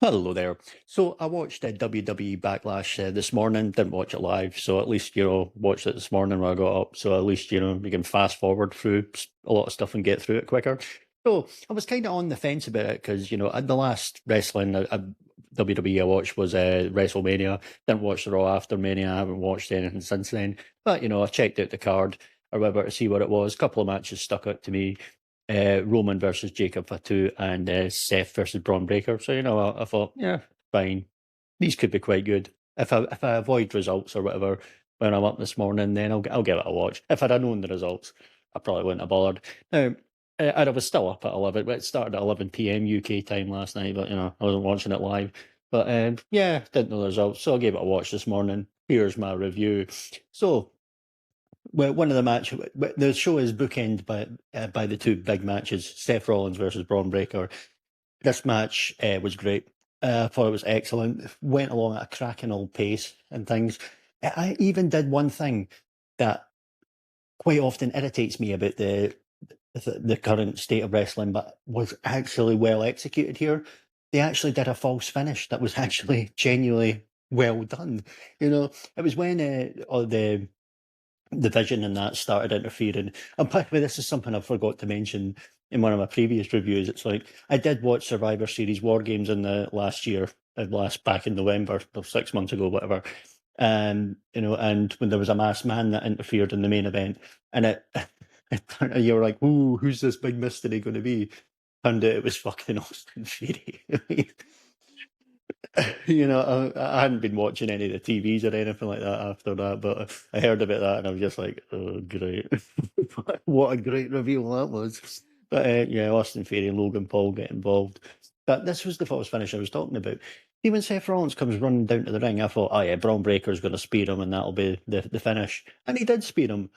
Hello there. So I watched WWE Backlash this morning. Didn't watch it live, so at least watched it this morning when I got up. So at least you can fast forward through a lot of stuff and get through it quicker. So I was kind of on the fence about it because the last wrestling WWE I watched was WrestleMania. Didn't watch the Raw after Mania. I haven't watched anything since then. But I checked out the card or whatever to see what it was. A couple of matches stuck out to me. Roman versus Jacob Fatu and Seth versus Braun Breaker. So I thought, yeah, fine. These could be quite good. If I avoid results or whatever when I'm up this morning, then I'll give it a watch. If I'd have known the results, I probably wouldn't have bothered. Now, I was still up at 11. But it started at 11 p.m. UK time last night, but I wasn't watching it live. But yeah, didn't know the results, so I gave it a watch this morning. Here's my review. So well, one of the show is bookended by the two big matches: Seth Rollins versus Braun Breaker. This match was great. I thought it was excellent. Went along at a cracking old pace and things. I even did one thing that quite often irritates me about the current state of wrestling, but was actually well executed here. They actually did a false finish that was actually genuinely well done. It was when all the Vision and that started interfering. And by the way, this is something I forgot to mention in one of my previous reviews. It's like I did watch Survivor Series War Games in the last year, back in November or 6 months ago, whatever. And when there was a masked man that interfered in the main event, and you were like, "Ooh, who's this big mystery going to be?" Turned out it was fucking Austin Theory. I hadn't been watching any of the TVs or anything like that after that, but I heard about that and I was just like, oh, great. What a great reveal that was. But yeah, Austin Theory and Logan Paul get involved. But this was the false finish I was talking about. See, when Seth Rollins comes running down to the ring, I thought, oh yeah, Braun Breaker's going to spear him and that'll be the finish. And he did spear him,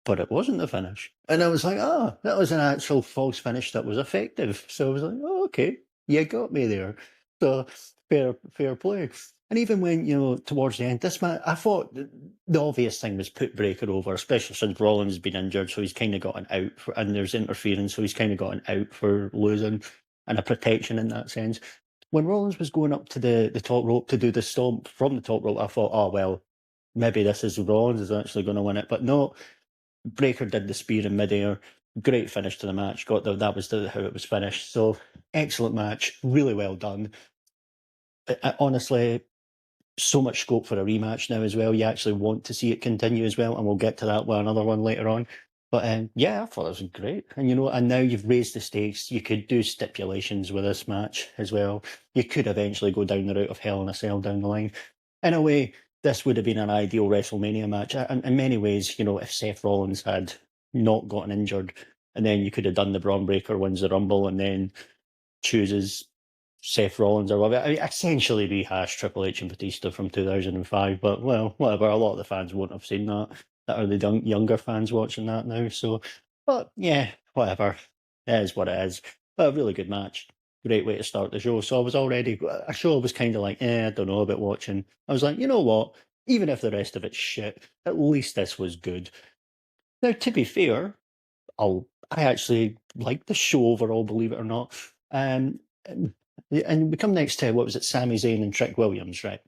but it wasn't the finish. And I was like, oh, that was an actual false finish that was effective. So I was like, oh, okay, you got me there. So fair play. And even when, towards the end, this man, I thought the obvious thing was put Breaker over, especially since Rollins has been injured. So he's kind of got an out and there's interference. So he's kind of got an out for losing and a protection in that sense. When Rollins was going up to the top rope to do the stomp from the top rope, I thought, oh, well, maybe this is Rollins is actually going to win it. But no, Breaker did the spear in midair. Great finish to the match. That was how it was finished. So excellent match, really well done. Honestly, so much scope for a rematch now as well. You actually want to see it continue as well, and we'll get to that with another one later on. But yeah, I thought it was great. And now you've raised the stakes. You could do stipulations with this match as well. You could eventually go down the route of Hell in a Cell down the line. In a way, this would have been an ideal WrestleMania match. In many ways, if Seth Rollins had not gotten injured, and then you could have done the Braun Breaker wins the Rumble, and then chooses Seth Rollins or whatever. I mean, essentially rehash Triple H and Batista from 2005, but well, whatever. A lot of the fans won't have seen that. That are the younger fans watching that now. So, but yeah, whatever. It is what it is. But a really good match. Great way to start the show. So I was already, a show I was kind of like, I don't know about watching. I was like, you know what? Even if the rest of it's shit, at least this was good. Now, to be fair, I actually liked the show overall, believe it or not. And we come next to, what was it, Sami Zayn and Trick Williams, right?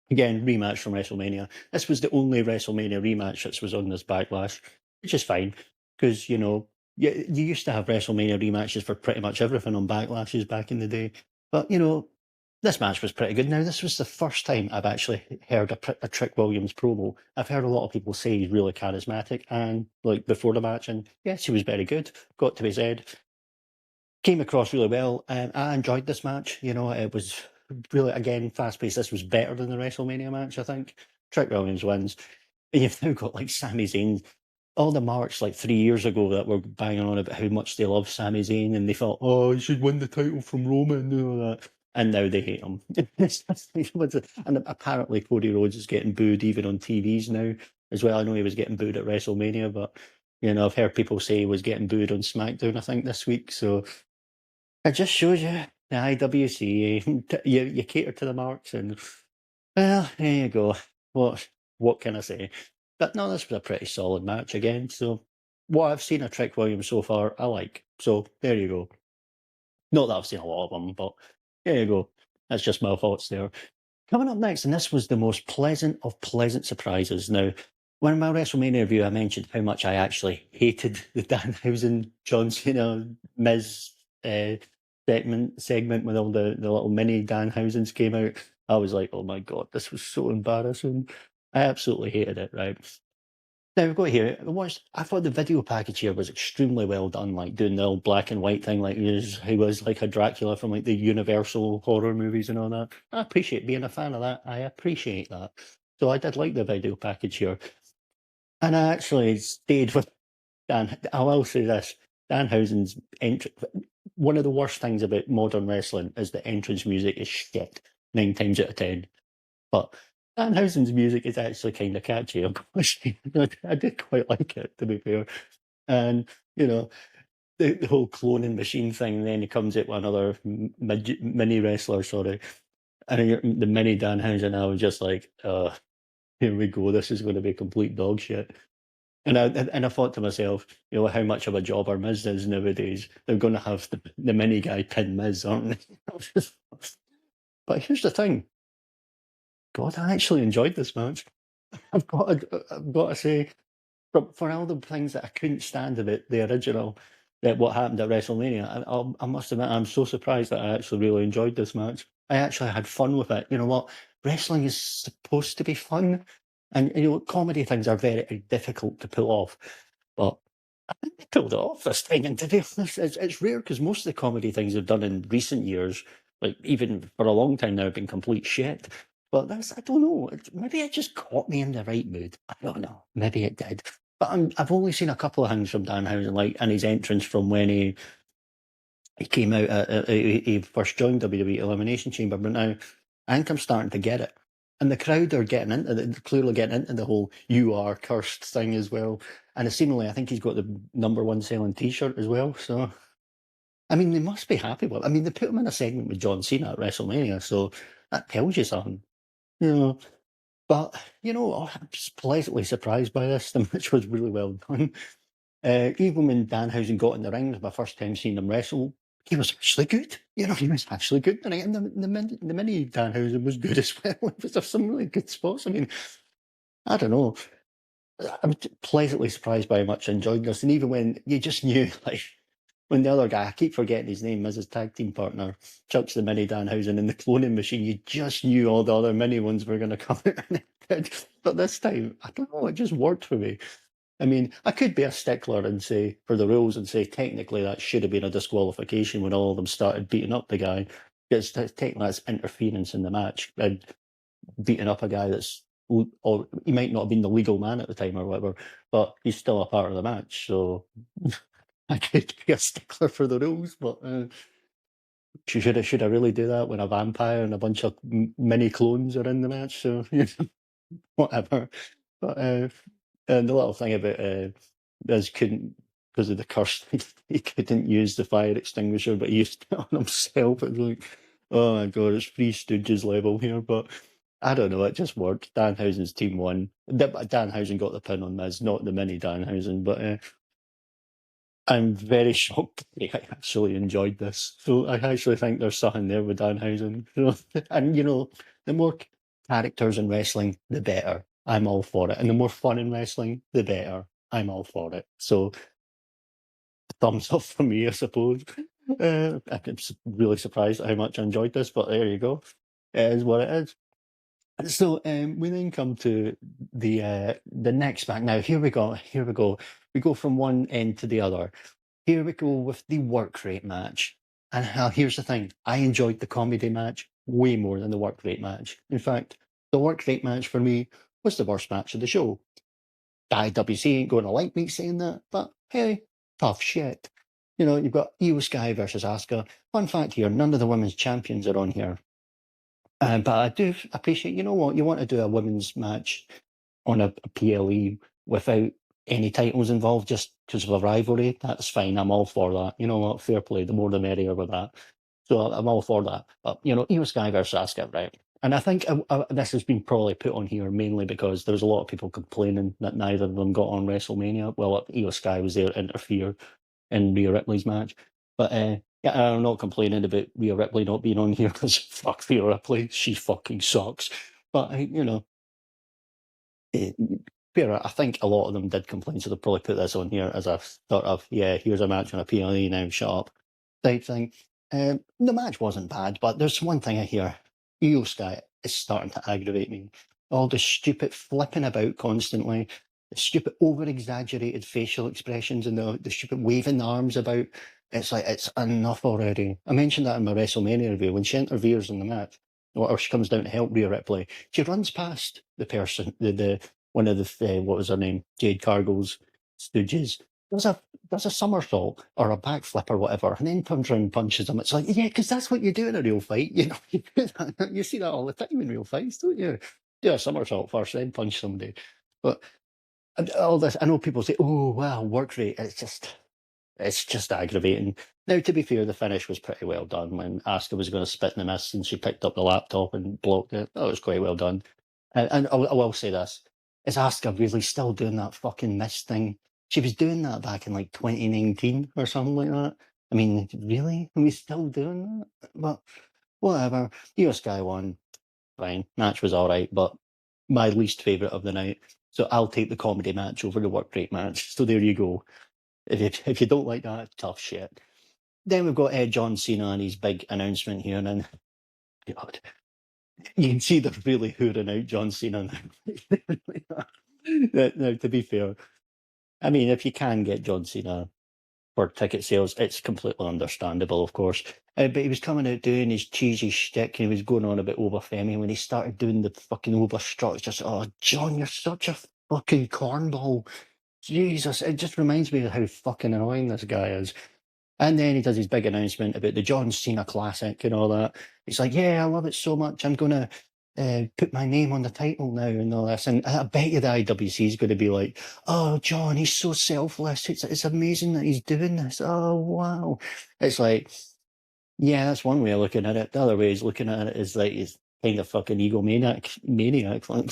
Again, rematch from WrestleMania. This was the only WrestleMania rematch that was on this Backlash, which is fine because you used to have WrestleMania rematches for pretty much everything on Backlashes back in the day. But this match was pretty good. Now, this was the first time I've actually heard a Trick Williams promo. I've heard a lot of people say he's really charismatic, and like before the match, and yes, he was very good. Got to his head, came across really well. I enjoyed this match. It was really, again, fast paced. This was better than the WrestleMania match, I think. Trick Williams wins. And you've now got like Sami Zayn. All the marks like 3 years ago that were banging on about how much they love Sami Zayn and they thought, oh, he should win the title from Roman and all that. And now they hate him. And apparently Cody Rhodes is getting booed even on TVs now as well. I know he was getting booed at WrestleMania, but I've heard people say he was getting booed on SmackDown, I think, this week. So it just shows you the IWC. You cater to the marks, and well, there you go. What can I say? But no, this was a pretty solid match again. So what I've seen of Trick Williams so far, I like. So there you go. Not that I've seen a lot of them, but There you go. That's just my thoughts there. Coming up next, and this was the most pleasant of pleasant surprises. Now, when my WrestleMania review, I mentioned how much I actually hated the Danhausen John Cena Miz uh, segment when all the little mini Danhausens came out. I was like, oh my god, this was so embarrassing. I absolutely hated it. Right. Now we've got here. I thought the video package here was extremely well done, like doing the old black and white thing, like he was like a Dracula from like the Universal horror movies and all that. I appreciate being a fan of that. I appreciate that. So I did like the video package here, and I actually stayed with Dan. I will say this: Danhausen's entrance. One of the worst things about modern wrestling is the entrance music is shit 9 times out of 10. But Danhausen's music is actually kind of catchy. I did quite like it, to be fair. And, you know, the whole cloning machine thing, and then he comes out with another mini wrestler, sorry. And the mini Danhausen, I was just like, here we go, this is going to be complete dog shit. And I thought to myself, how much of a jobber Miz is nowadays. They're going to have the mini guy pin Miz, aren't they? But here's the thing. God, I actually enjoyed this match. I've got to say, for all the things that I couldn't stand about the original, that what happened at WrestleMania, I must admit, I'm so surprised that I actually really enjoyed this match. I actually had fun with it. You know what? Wrestling is supposed to be fun, and comedy things are very difficult to pull off. But I think they pulled it off this time. And to be honest, it's rare because most of the comedy things they've done in recent years, like even for a long time now, have been complete shit. But that's, I don't know. Maybe it just caught me in the right mood. I don't know. Maybe it did. But I've only seen a couple of things from Danhausen, like in his entrance from when he came out. He first joined WWE Elimination Chamber, but now I think I'm starting to get it. And the crowd are getting into clearly getting into the whole "you are cursed" thing as well. And seemingly, I think he's got the #1 selling T-shirt as well. So, I mean, they must be happy with it. I mean, they put him in a segment with John Cena at WrestleMania, so that tells you something. You know, but I'm just pleasantly surprised by this. The match was really well done. Even when Danhausen got in the ring, it was my first time seeing him wrestle. He was actually good. He was actually good. And the mini Danhausen was good as well. It was some really good spots. I mean, I don't know. I'm pleasantly surprised by how much I enjoyed this. And even when you just knew, like, when the other guy, I keep forgetting his name, as his tag team partner, chucks the mini Danhausen in the cloning machine, you just knew all the other mini ones were going to come out. And it did. But this time, I don't know, it just worked for me. I mean, I could be a stickler and say, for the rules, and say technically that should have been a disqualification when all of them started beating up the guy. Because technically that's interference in the match. And beating up a guy or he might not have been the legal man at the time or whatever, but he's still a part of the match. So I could be a stickler for the rules, but should I really do that when a vampire and a bunch of mini clones are in the match? So whatever. But and the little thing about Liz couldn't, because of the curse, he couldn't use the fire extinguisher, but he used it on himself. It was like, oh my god, it's Three Stooges level here. But I don't know, it just worked. Danhausen's team won. Danhausen got the pin on Miz, not the mini Danhausen, but I'm very shocked I actually enjoyed this. So I actually think there's something there with Danhausen. And the more characters in wrestling, the better. I'm all for it. And the more fun in wrestling, the better. I'm all for it. So thumbs up for me, I suppose. I'm really surprised at how much I enjoyed this, but there you go. It is what it is. So we then come to the next match. Now here we go. Here we go. We go from one end to the other. Here we go with the work rate match. And here's the thing: I enjoyed the comedy match way more than the work rate match. In fact, the work rate match for me was the worst match of the show. IWC ain't going to like me saying that, but hey, tough shit. You've got Io Sky versus Asuka. Fun fact here: none of the women's champions are on here. But I do appreciate, you want to do a women's match on a PLE without any titles involved just because of a rivalry. That's fine. I'm all for that. You know what? Fair play. The more the merrier with that. So I'm all for that. But, Io Sky versus Asuka, right? And I think this has been probably put on here mainly because there's a lot of people complaining that neither of them got on WrestleMania. Well, Io Sky was there to interfere in Rhea Ripley's match. But Yeah, I'm not complaining about Rhea Ripley not being on here because fuck Rhea Ripley, she fucking sucks. But eh, fair, I think a lot of them did complain, so they'll probably put this on here as a sort of, yeah, here's a match on a PLE now, shut up type thing. The match wasn't bad, but there's one thing I hear. Io Sky is starting to aggravate me. All the stupid flipping about constantly, the stupid over exaggerated facial expressions and the stupid waving the arms about. It's like, it's enough already. I mentioned that in my WrestleMania review. When she interferes in the match, or she comes down to help Rhea Ripley, she runs past the person, the one of the what was her name, Jade Cargill's stooges, does a somersault or a backflip or whatever, and then turns around and punches him. It's like, yeah, because that's what you do in a real fight. You know, you see that all the time in real fights, don't you? Do a somersault first, then punch somebody. But all this, I know people say, "Oh, wow, work rate." It's just aggravating. Now, to be fair, the finish was pretty well done when Asuka was going to spit in the mist and she picked up the laptop and blocked it. That was quite well done. And I will say this: is Asuka really still doing that fucking mist thing? She was doing that back in like 2019 or something like that. I mean, really? Are we still doing that? But whatever. Io Sky won. Fine. Match was all right, but my least favourite of the night. So I'll take the comedy match over the work rate match. So there you go. If you don't like that, tough shit. Then we've got John Cena and his big announcement here, and God, you can see they're really hooting out John Cena now. Now, to be fair, I mean, if you can get John Cena for ticket sales, it's completely understandable, of course. But he was coming out doing his cheesy shtick, and he was going on about Overfemi. When he started doing the fucking overstrut, it's just, oh, John, you're such a fucking cornball. Jesus, it just reminds me of how fucking annoying this guy is. And then he does his big announcement about the John Cena Classic and all that. He's like, yeah, I love it so much. I'm going to put my name on the title now and all this. And I bet you the IWC is going to be like, oh, John, he's so selfless. It's amazing that he's doing this. Oh, wow. It's like, yeah, that's one way of looking at it. The other way is looking at it is like he's kind of fucking egomaniac, like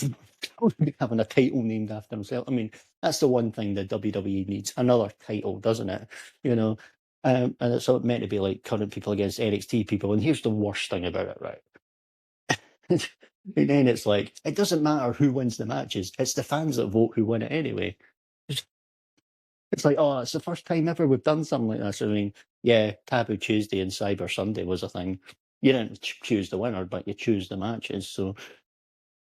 having a title named after himself. I mean, that's the one thing that WWE needs, another title, doesn't it? You know, and it's sort of meant to be like current people against NXT people. And here's the worst thing about it, right? And then it's like, it doesn't matter who wins the matches, it's the fans that vote who win it anyway. It's like, oh, it's the first time ever we've done something like this. I mean, yeah, Taboo Tuesday and Cyber Sunday was a thing. You didn't choose the winner, but you choose the matches. So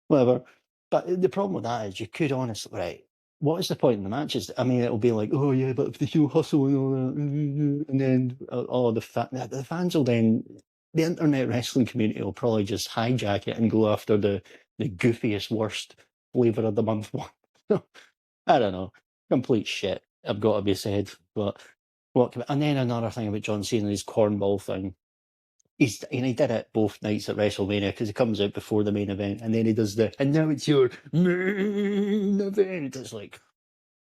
whatever. But the problem with that is you could honestly, right, what is the point in the matches? I mean, it'll be like, oh yeah, but if the heel hustle and all that, and then the fans will then, the internet wrestling community will probably just hijack it and go after the goofiest, worst flavor of the month one. I don't know, complete shit. I've got to be said, but and then another thing about John Cena, his cornball thing. He did it both nights at WrestleMania because he comes out before the main event and then he does and now it's your main event. It's like,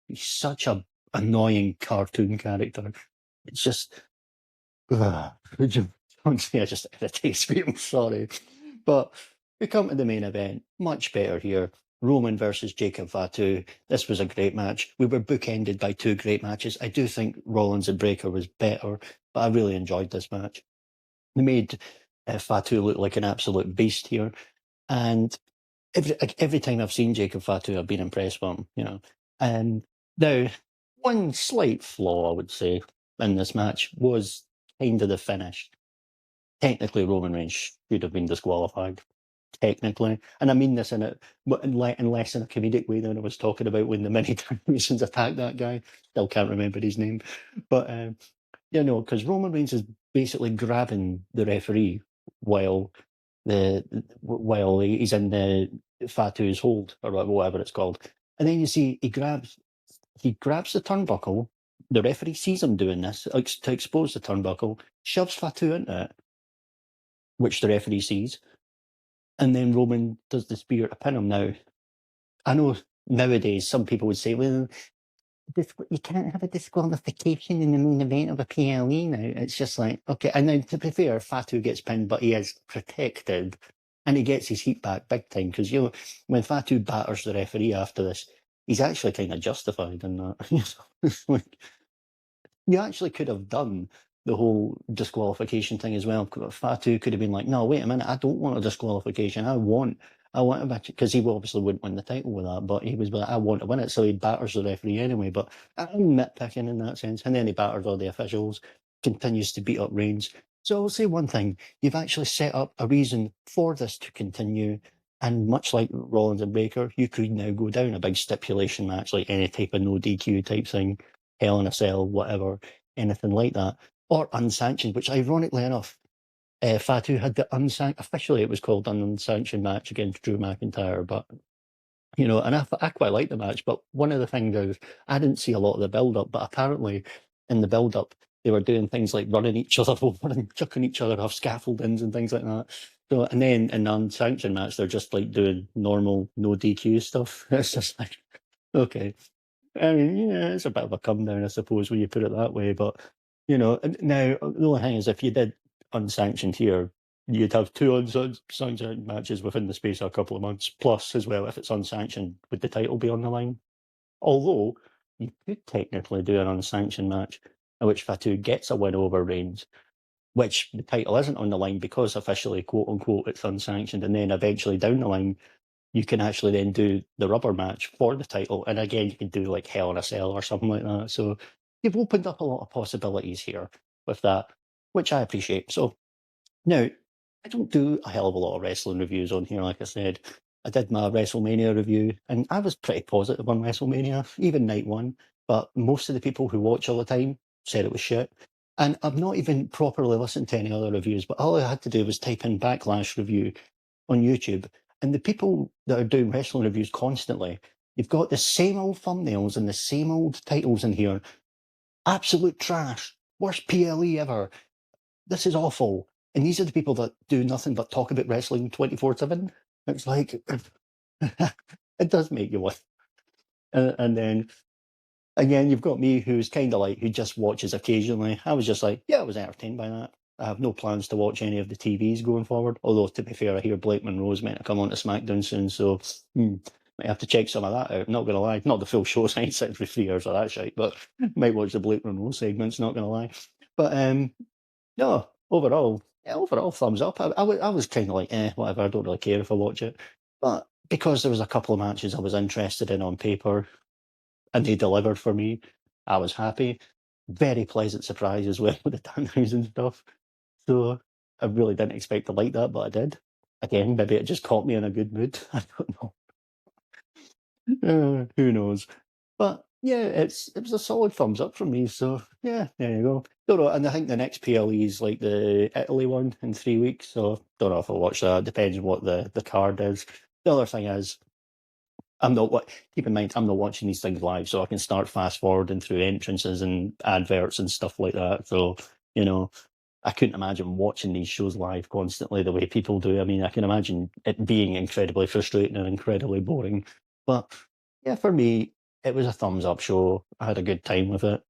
he's such a annoying cartoon character. It's just, John Cena just irritates me. I'm sorry. But we come to the main event, much better here. Roman versus Jacob Fatu. This was a great match. We were bookended by two great matches. I do think Rollins and Breaker was better, but I really enjoyed this match. They made Fatu look like an absolute beast here. And every time I've seen Jacob Fatu, I've been impressed with him, you know. And now, one slight flaw, I would say, in this match was kind of the finish. Technically, Roman Reigns should have been disqualified. Technically. And I mean this in less in a comedic way than I was talking about when the mini Titans attacked that guy. Still can't remember his name. But you know, because Roman Reigns is basically grabbing the referee while he's in the Fatu's hold or whatever it's called, and then you see he grabs the turnbuckle. The referee sees him doing this to expose the turnbuckle, shoves Fatu into it, which the referee sees, and then Roman does the spear to pin him. Now, I know nowadays some people would say, well, you can't have a disqualification in the main event of a PLE now. It's just like, okay. And then to be fair, Fatu gets pinned, but he is protected and he gets his heat back big time because, you know, when Fatu batters the referee after this, he's actually kind of justified in that. It's like, you actually could have done the whole disqualification thing as well. Fatu could have been like, no, wait a minute, I don't want a disqualification. I want a match, because he obviously wouldn't win the title with that, but he was like, I want to win it, so he batters the referee anyway. But I'm nitpicking in that sense. And then he batters all the officials, continues to beat up Reigns. So I'll say one thing, you've actually set up a reason for this to continue. And much like Rollins and Baker, you could now go down a big stipulation match, like any type of no DQ type thing, Hell in a Cell, whatever, anything like that, or unsanctioned, which ironically enough, Fatu had the officially it was called an unsanctioned match against Drew McIntyre, but and I quite liked the match. But one of the things is I didn't see a lot of the build up, but apparently in the build up they were doing things like running each other over and chucking each other off scaffoldings and things like that. So, and then in the unsanctioned match, they're just like doing normal no DQ stuff. It's just like, okay. I mean, yeah, it's a bit of a come down, I suppose, when you put it that way. But and now the only thing is, if you did unsanctioned here, you'd have two unsanctioned matches within the space of a couple of months. Plus, as well, if it's unsanctioned, would the title be on the line? Although you could technically do an unsanctioned match in which Fatu gets a win over Reigns, which the title isn't on the line because officially, quote unquote, it's unsanctioned, and then eventually down the line you can actually then do the rubber match for the title. And again, you can do like Hell in a Cell or something like that. So you've opened up a lot of possibilities here with that, which I appreciate. So now, I don't do a hell of a lot of wrestling reviews on here, like I said. I did my WrestleMania review, and I was pretty positive on WrestleMania, even night one. But most of the people who watch all the time said it was shit. And I've not even properly listened to any other reviews, but all I had to do was type in Backlash review on YouTube. And the people that are doing wrestling reviews constantly, you've got the same old thumbnails and the same old titles in here. Absolute trash. Worst PLE ever. This is awful. And these are the people that do nothing but talk about wrestling 24/7. It's like, it does make you want. And then again, you've got me who's kind of like, who just watches occasionally. I was just like, yeah, I was entertained by that. I have no plans to watch any of the TVs going forward. Although, to be fair, I hear Blake Monroe's meant to come on to SmackDown soon, so might have to check some of that out. Not going to lie. Not the full show, so I ain't sitting for 3 hours of that shit, but might watch the Blake Monroe segments, not going to lie. But no, overall, thumbs up. I was kind of like, whatever, I don't really care if I watch it. But because there was a couple of matches I was interested in on paper, and they delivered for me, I was happy. Very pleasant surprise as well with the Danhausen stuff. So I really didn't expect to like that, but I did. Again, maybe it just caught me in a good mood. I don't know. Who knows? But yeah, it was a solid thumbs up from me. So yeah, there you go. Don't know, and I think the next PLE is like the Italy one in 3 weeks. So don't know if I'll watch that. Depends on what the card is. The other thing is, I'm not what. Keep in mind, I'm not watching these things live, so I can start fast forwarding through entrances and adverts and stuff like that. So I couldn't imagine watching these shows live constantly the way people do. I mean, I can imagine it being incredibly frustrating and incredibly boring. But yeah, for me, it was a thumbs up show. I had a good time with it.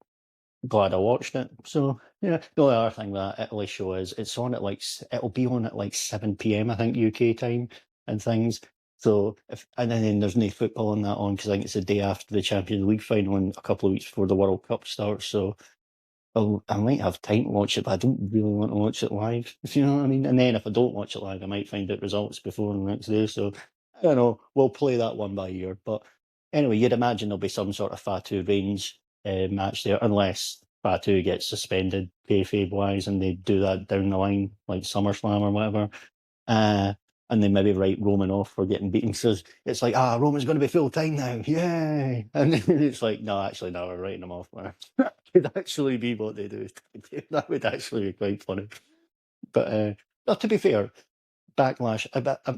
Glad I watched it. So yeah, the only other thing that Italy show is it's on at like it'll be on at like 7 p.m. I think UK time and things. So and then there's no football on that on because I think it's the day after the Champions League final and a couple of weeks before the World Cup starts. So I might have time to watch it, but I don't really want to watch it live, if you know what I mean. And then if I don't watch it live, I might find out results before the next day. So I don't know. We'll play that one by ear. But anyway, you'd imagine there'll be some sort of Fatu Reigns match there, unless Fatu gets suspended kayfabe wise, and they do that down the line, like SummerSlam or whatever. And then maybe write Roman off for getting beaten. So it's like, Roman's going to be full time now, yay! And then it's like, no, actually, no, we're writing him off. That could actually be what they do. That would actually be quite funny. But no, to be fair, Backlash,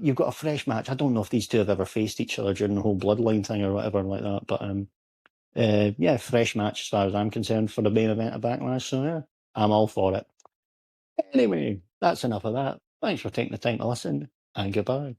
you've got a fresh match. I don't know if these two have ever faced each other during the whole Bloodline thing or whatever like that. But yeah, fresh match as far as I'm concerned for the main event of Backlash. So yeah, I'm all for it. Anyway, that's enough of that. Thanks for taking the time to listen, and goodbye.